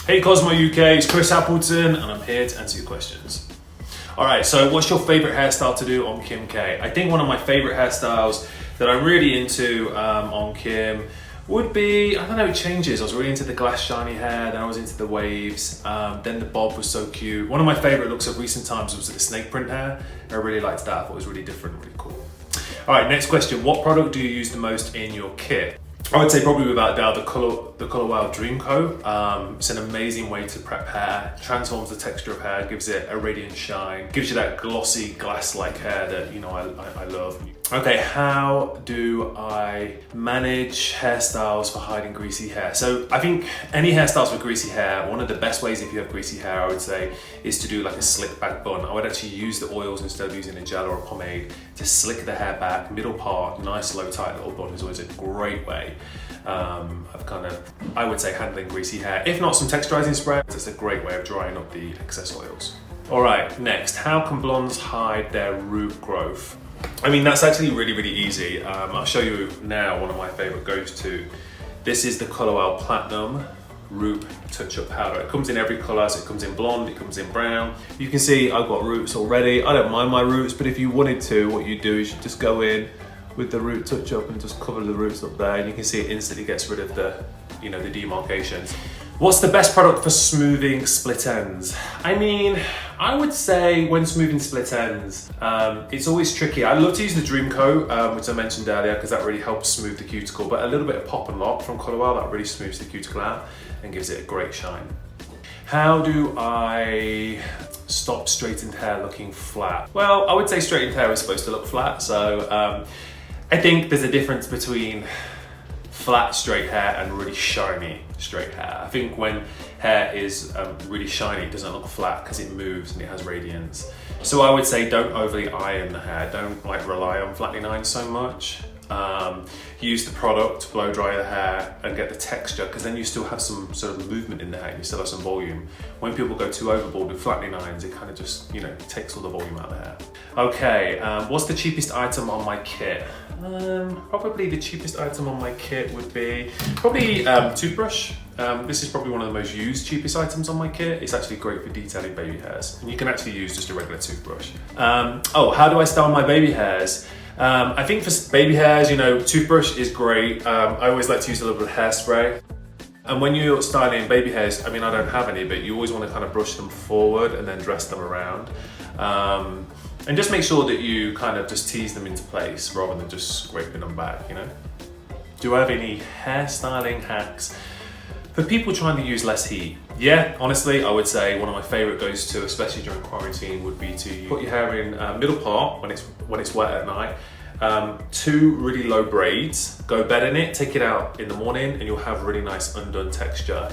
Hey Cosmo UK, it's Chris Appleton and I'm here to answer your questions. Alright, so what's your favourite hairstyle to do on Kim K? I think one of my favourite hairstyles that I'm really into on Kim would be, I don't know, it changes. I was really into the glass shiny hair, then I was into the waves, then the bob was so cute. One of my favourite looks of recent times was the snake print hair. I really liked that, I thought it was really different, really cool. Alright, next question, what product do you use the most in your kit? I would say probably without doubt the Color Wow Dream Coat. It's an amazing way to prep hair, transforms the texture of hair, gives it a radiant shine, gives you that glossy glass-like hair that I love. Okay, how do I manage hairstyles for hiding greasy hair? So I think any hairstyles for greasy hair, one of the best ways if you have greasy hair, I would say, is to do like a slick back bun. I would actually use the oils instead of using a gel or a pomade to slick the hair back, middle part, nice low tight little bun is always a great way of I would say, handling greasy hair. If not some texturizing spray, it's a great way of drying up the excess oils. All right, next, how can blondes hide their root growth? I mean, that's actually really, really easy. I'll show you now one of my favorite go-to. This is the Color Wow Platinum Root Touch-Up Powder. It comes in every color, so it comes in blonde, it comes in brown. You can see I've got roots already. I don't mind my roots, but if you wanted to, what you do is you just go in with the root touch-up and just cover the roots up there, and you can see it instantly gets rid of the, the demarcations. What's the best product for smoothing split ends? I mean, I would say when smoothing split ends, it's always tricky. I love to use the Dream Coat, which I mentioned earlier, because that really helps smooth the cuticle, but a little bit of Pop and Lock from Color Wow, that really smooths the cuticle out and gives it a great shine. How do I stop straightened hair looking flat? Well, I would say straightened hair is supposed to look flat, so I think there's a difference between flat straight hair and really shiny straight hair. I think when hair is really shiny, it doesn't look flat because it moves and it has radiance. So I would say don't overly iron the hair. Don't rely on flattening iron so much. Use the product, blow dry the hair and get the texture, because then you still have some sort of movement in the hair and you still have some volume. When people go too overboard with flattening irons, it kind of just, takes all the volume out of the hair. Okay, what's the cheapest item on my kit? Probably the cheapest item on my kit would be probably toothbrush. This is probably one of the most used, cheapest items on my kit. It's actually great for detailing baby hairs. And you can actually use just a regular toothbrush. How do I style my baby hairs? I think for baby hairs, toothbrush is great. I always like to use a little bit of hairspray. And when you're styling baby hairs, I mean, I don't have any, but you always want to kind of brush them forward and then dress them around. And just make sure that you kind of just tease them into place rather than just scraping them back, Do I have any hairstyling hacks for people trying to use less heat? Yeah, honestly, I would say one of my favorite goes to, especially during quarantine, would be to put your hair in middle part when it's wet at night. 2 really low braids, go bed in it, take it out in the morning, and you'll have really nice undone texture.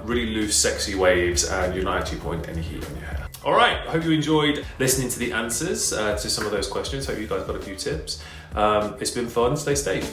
Really loose, sexy waves, and you're not actually putting any heat on your hair. All right, I hope you enjoyed listening to the answers to some of those questions. Hope you guys got a few tips. It's been fun, stay safe.